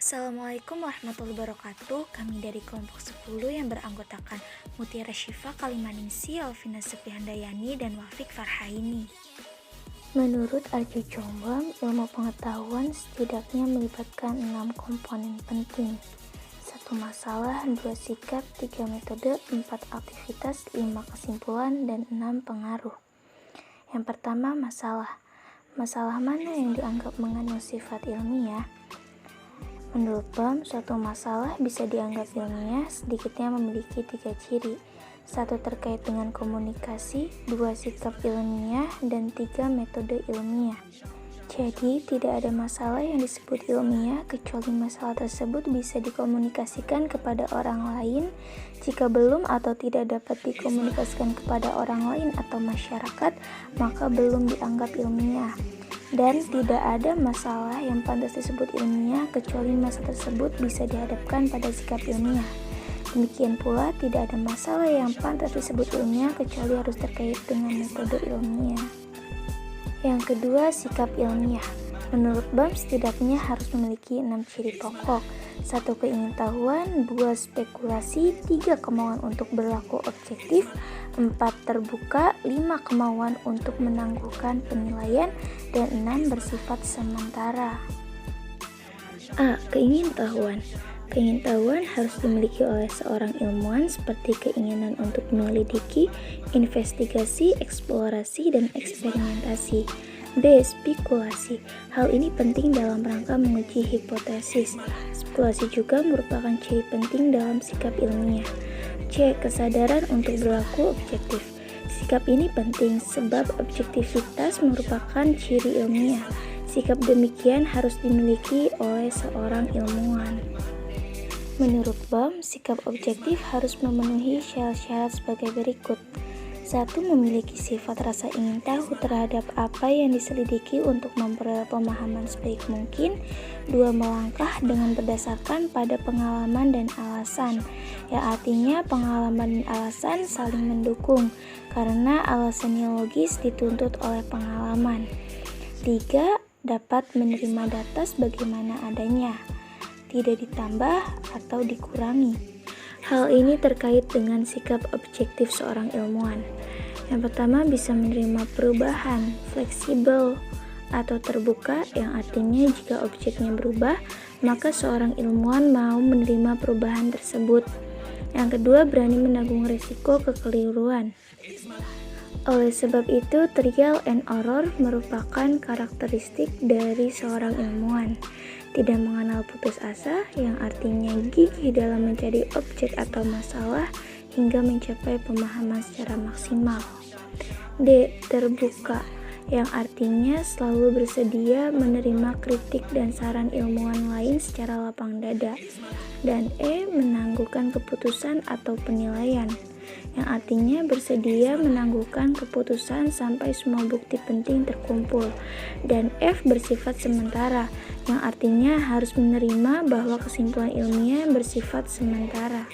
Assalamualaikum warahmatullahi wabarakatuh. Kami dari kelompok 10 yang beranggotakan Mutiara Syifa Kalimaningsi, Alvina Sepihandayani, dan Wafik Farhaini. Menurut Arjo Jombang, ilmu pengetahuan setidaknya melibatkan 6 komponen penting. 1 masalah, 2 sikap, 3 metode, 4 aktivitas, 5 kesimpulan, dan 6 pengaruh. Yang pertama, masalah. Masalah mana yang dianggap mengandung sifat ilmiah? Menurut Bam, suatu masalah bisa dianggap ilmiah sedikitnya memiliki 3 ciri. 1 terkait dengan komunikasi, 2 sikap ilmiah, dan 3 metode ilmiah. Jadi, tidak ada masalah yang disebut ilmiah kecuali masalah tersebut bisa dikomunikasikan kepada orang lain. Jika belum atau tidak dapat dikomunikasikan kepada orang lain atau masyarakat, maka belum dianggap ilmiah. Dan tidak ada masalah yang pantas disebut ilmiah kecuali masalah tersebut bisa dihadapkan pada sikap ilmiah. Demikian pula tidak ada masalah yang pantas disebut ilmiah kecuali harus terkait dengan metode ilmiah. Yang kedua, sikap ilmiah. Menurut Bam, setidaknya harus memiliki 6 ciri pokok. 1 keingintahuan, 2 spekulasi, 3 kemauan untuk berlaku objektif, 4 terbuka, 5 kemauan untuk menangguhkan penilaian, dan 6 bersifat sementara. A. Keingintahuan. Keingintahuan harus dimiliki oleh seorang ilmuwan seperti keinginan untuk menyelidiki, investigasi, eksplorasi, dan eksperimentasi. B. Spekulasi. Hal ini penting dalam rangka menguji hipotesis. Spekulasi juga merupakan ciri penting dalam sikap ilmiah. C. Kesadaran untuk berlaku objektif. Sikap ini penting sebab objektivitas merupakan ciri ilmiah. Sikap demikian harus dimiliki oleh seorang ilmuwan. Menurut Bam, sikap objektif harus memenuhi syarat-syarat sebagai berikut. 1. Memiliki sifat rasa ingin tahu terhadap apa yang diselidiki untuk memperoleh pemahaman sebaik mungkin. 2. Melangkah dengan berdasarkan pada pengalaman dan alasan, yang artinya pengalaman dan alasan saling mendukung, karena alasannya logis dituntut oleh pengalaman. 3. Dapat menerima data sebagaimana adanya, tidak ditambah atau dikurangi. Hal ini terkait dengan sikap objektif seorang ilmuwan. Yang pertama, bisa menerima perubahan, fleksibel atau terbuka, yang artinya jika objeknya berubah, maka seorang ilmuwan mau menerima perubahan tersebut. Yang kedua, berani menanggung risiko kekeliruan. Oleh sebab itu, trial and error merupakan karakteristik dari seorang ilmuwan. Tidak mengenal putus asa, yang artinya gigih dalam mencari objek atau masalah hingga mencapai pemahaman secara maksimal. D. Terbuka, yang artinya selalu bersedia menerima kritik dan saran ilmuwan lain secara lapang dada. Dan E. Menangguhkan keputusan atau penilaian, yang artinya bersedia menangguhkan keputusan sampai semua bukti penting terkumpul. Dan F. Bersifat sementara, yang artinya harus menerima bahwa kesimpulan ilmiah bersifat sementara.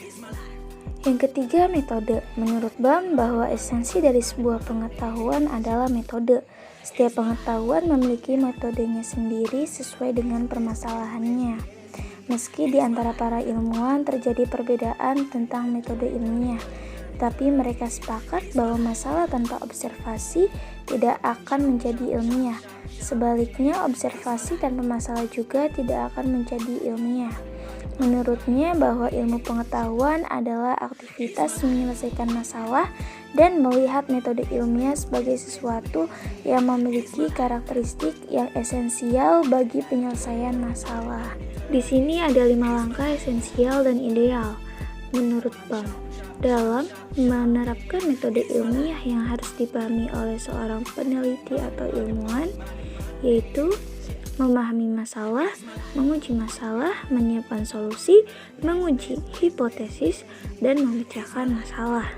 Yang ketiga, metode. Menurut Bam, bahwa esensi dari sebuah pengetahuan adalah metode. Setiap pengetahuan memiliki metodenya sendiri sesuai dengan permasalahannya. Meski di antara para ilmuwan terjadi perbedaan tentang metode ilmiah, tapi mereka sepakat bahwa masalah tanpa observasi tidak akan menjadi ilmiah. Sebaliknya, observasi tanpa masalah juga tidak akan menjadi ilmiah. Menurutnya bahwa ilmu pengetahuan adalah aktivitas menyelesaikan masalah dan melihat metode ilmiah sebagai sesuatu yang memiliki karakteristik yang esensial bagi penyelesaian masalah. Di sini ada 5 langkah esensial dan ideal menurut Bam dalam menerapkan metode ilmiah yang harus dipahami oleh seorang peneliti atau ilmuwan, yaitu memahami masalah, menguji masalah, menyiapkan solusi, menguji hipotesis, dan memecahkan masalah.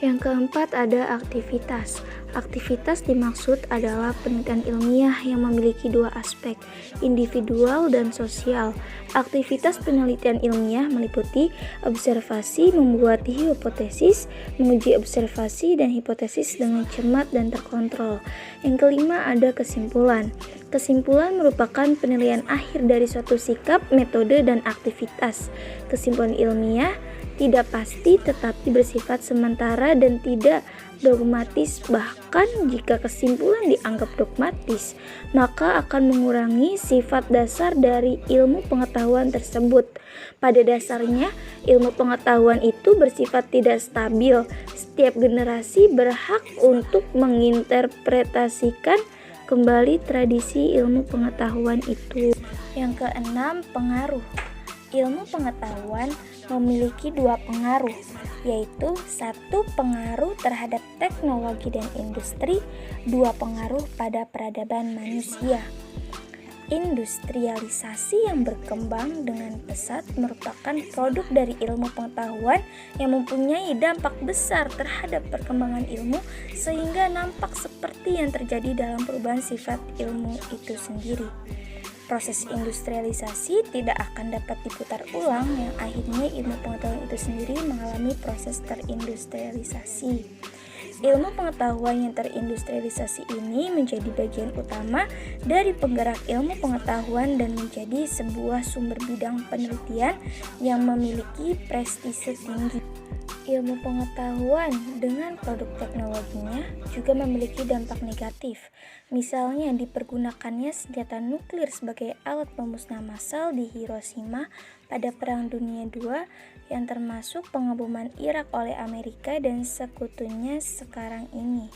Yang keempat ada aktivitas. Aktivitas dimaksud adalah penelitian ilmiah yang memiliki 2 aspek, individual dan sosial. Aktivitas penelitian ilmiah meliputi observasi, membuat hipotesis, menguji observasi dan hipotesis dengan cermat dan terkontrol. Yang kelima ada kesimpulan. Kesimpulan merupakan penilaian akhir dari suatu sikap, metode, dan aktivitas. Kesimpulan ilmiah tidak pasti tetapi bersifat sementara dan tidak dogmatis. Bahkan jika kesimpulan dianggap dogmatis, maka akan mengurangi sifat dasar dari ilmu pengetahuan tersebut. Pada dasarnya, ilmu pengetahuan itu bersifat tidak stabil. Setiap generasi berhak untuk menginterpretasikan kembali tradisi ilmu pengetahuan itu. Yang keenam, pengaruh. Ilmu pengetahuan memiliki dua pengaruh, yaitu satu pengaruh terhadap teknologi dan industri, dua pengaruh pada peradaban manusia. Industrialisasi yang berkembang dengan pesat merupakan produk dari ilmu pengetahuan yang mempunyai dampak besar terhadap perkembangan ilmu sehingga nampak seperti yang terjadi dalam perubahan sifat ilmu itu sendiri. Proses industrialisasi tidak akan dapat diputar ulang yang akhirnya ilmu pengetahuan itu sendiri mengalami proses terindustrialisasi. Ilmu pengetahuan yang terindustrialisasi ini menjadi bagian utama dari penggerak ilmu pengetahuan dan menjadi sebuah sumber bidang penelitian yang memiliki prestise tinggi. Ilmu pengetahuan dengan produk teknologinya juga memiliki dampak negatif. Misalnya dipergunakannya senjata nuklir sebagai alat pemusnah massal di Hiroshima pada Perang Dunia II yang termasuk pengeboman Irak oleh Amerika dan sekutunya sekarang ini.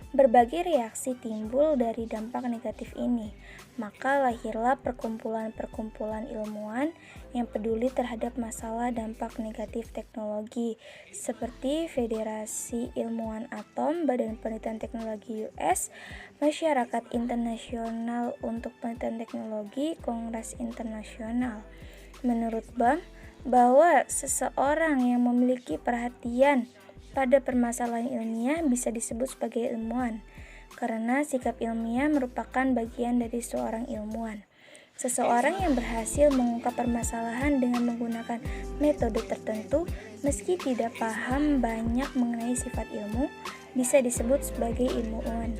Berbagai reaksi timbul dari dampak negatif ini, maka lahirlah perkumpulan-perkumpulan ilmuwan yang peduli terhadap masalah dampak negatif teknologi, seperti Federasi Ilmuwan Atom, Badan Penelitian Teknologi US, Masyarakat Internasional untuk Penelitian Teknologi, Kongres Internasional. Menurut BAM, bahwa seseorang yang memiliki perhatian pada permasalahan ilmiah bisa disebut sebagai ilmuwan, karena sikap ilmiah merupakan bagian dari seorang ilmuwan. Seseorang yang berhasil mengungkap permasalahan dengan menggunakan metode tertentu, meski tidak paham banyak mengenai sifat ilmu, bisa disebut sebagai ilmuwan.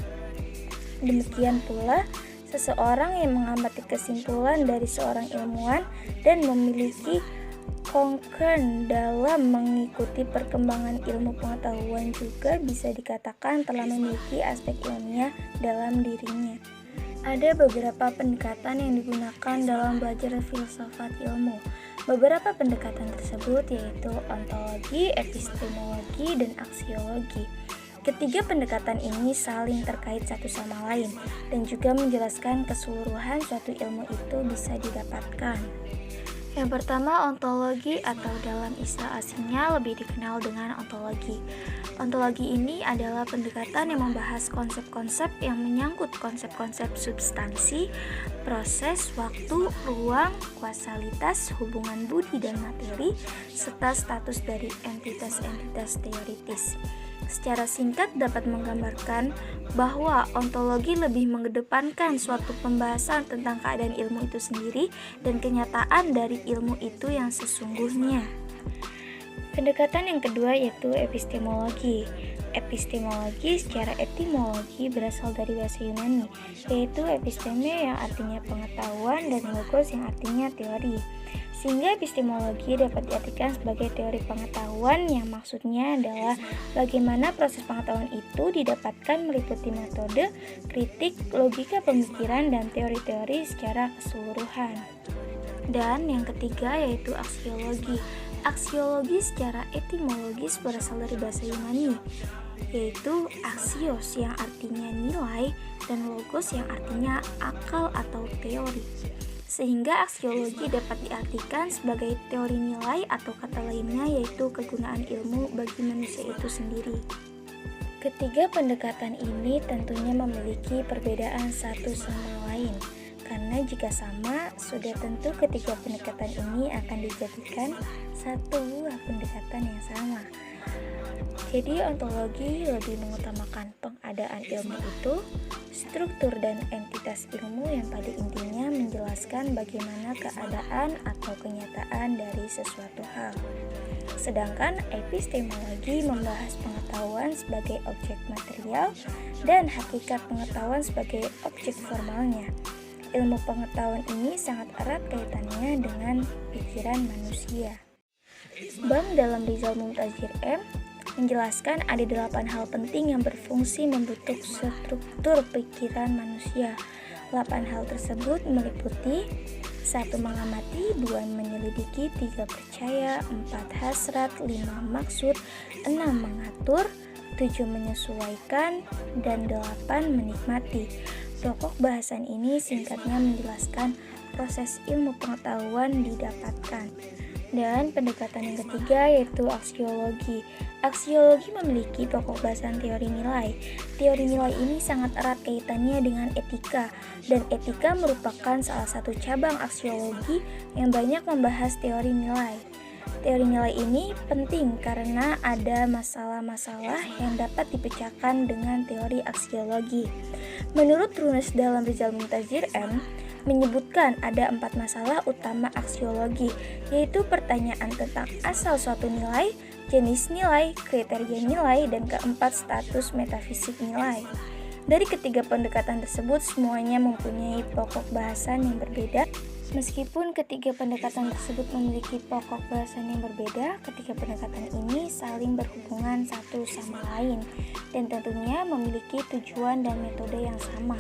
Demikian pula, seseorang yang mengamati kesimpulan dari seorang ilmuwan dan memiliki concern dalam mengikuti perkembangan ilmu pengetahuan juga bisa dikatakan telah memiliki aspek ilmiah dalam dirinya. Ada beberapa pendekatan yang digunakan dalam belajar filsafat ilmu. Beberapa pendekatan tersebut yaitu ontologi, epistemologi, dan aksiologi. Ketiga pendekatan ini saling terkait satu sama lain dan juga menjelaskan keseluruhan suatu ilmu itu bisa didapatkan. Yang pertama, ontologi atau dalam istilah asingnya lebih dikenal dengan ontologi. Ontologi ini adalah pendekatan yang membahas konsep-konsep yang menyangkut konsep-konsep substansi, proses, waktu, ruang, kausalitas, hubungan budi dan materi, serta status dari entitas-entitas teoritis. Secara singkat dapat menggambarkan bahwa ontologi lebih mengedepankan suatu pembahasan tentang keadaan ilmu itu sendiri dan kenyataan dari ilmu itu yang sesungguhnya. Pendekatan yang kedua yaitu epistemologi. Epistemologi secara etimologi berasal dari bahasa Yunani, yaitu episteme yang artinya pengetahuan dan logos yang artinya teori. Sehingga epistemologi dapat diartikan sebagai teori pengetahuan yang maksudnya adalah bagaimana proses pengetahuan itu didapatkan meliputi metode, kritik, logika pemikiran, dan teori-teori secara keseluruhan. Dan yang ketiga yaitu aksiologi. Aksiologi secara etimologis berasal dari bahasa Yunani, yaitu aksios yang artinya nilai dan logos yang artinya akal atau teori. Sehingga aksiologi dapat diartikan sebagai teori nilai atau kata lainnya yaitu kegunaan ilmu bagi manusia itu sendiri. Ketiga pendekatan ini tentunya memiliki perbedaan satu sama lain. Karena jika sama, sudah tentu ketiga pendekatan ini akan dijadikan satu buah pendekatan yang sama. Jadi ontologi lebih mengutamakan pengadaan ilmu itu, struktur dan entitas ilmu yang pada intinya menjelaskan bagaimana keadaan atau kenyataan dari sesuatu hal. Sedangkan epistemologi membahas pengetahuan sebagai objek material dan hakikat pengetahuan sebagai objek formalnya. Ilmu pengetahuan ini sangat erat kaitannya dengan pikiran manusia. Bang dalam Rizal Mumtazir M menjelaskan ada 8 hal penting yang berfungsi membentuk struktur pikiran manusia. 8 hal tersebut meliputi 1. Mengamati, 2. Menyelidiki, 3. Percaya, 4. Hasrat, 5. Maksud, 6. Mengatur, 7. Menyesuaikan, dan 8. Menikmati. Pokok bahasan ini singkatnya menjelaskan proses ilmu pengetahuan didapatkan. Dan pendekatan yang ketiga yaitu aksiologi. Aksiologi memiliki pokok bahasan teori nilai. Teori nilai ini sangat erat kaitannya dengan etika, dan etika merupakan salah satu cabang aksiologi yang banyak membahas teori nilai. Teori nilai ini penting karena ada masalah-masalah yang dapat dipecahkan dengan teori aksiologi. Menurut rumus dalam Rizal Mumtazir M, menyebutkan ada 4 masalah utama aksiologi, yaitu pertanyaan tentang asal suatu nilai, jenis nilai, kriteria nilai, dan keempat status metafisik nilai. Dari ketiga pendekatan tersebut semuanya mempunyai pokok bahasan yang berbeda. Meskipun ketiga pendekatan tersebut memiliki pokok bahasan yang berbeda, ketiga pendekatan ini saling berhubungan satu sama lain dan tentunya memiliki tujuan dan metode yang sama.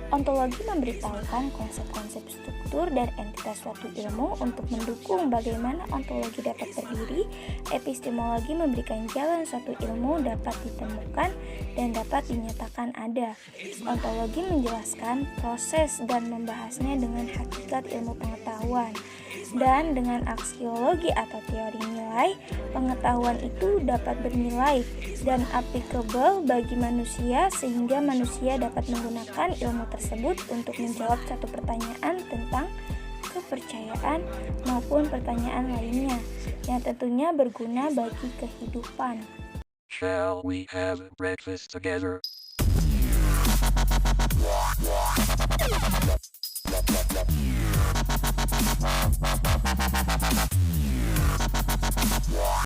Ontologi memberitahukan konsep-konsep struktur dan entitas suatu ilmu untuk mendukung bagaimana ontologi dapat berdiri. Epistemologi memberikan jalan suatu ilmu dapat ditemukan dan dapat dinyatakan ada. Ontologi menjelaskan proses dan membahasnya dengan hakikat ilmu pengetahuan. Dan dengan aksiologi atau teori nilai, pengetahuan itu dapat bernilai dan applicable bagi manusia sehingga manusia dapat menggunakan ilmu tersebut untuk menjawab satu pertanyaan tentang kepercayaan maupun pertanyaan lainnya yang tentunya berguna bagi kehidupan. Shall we have breakfast together?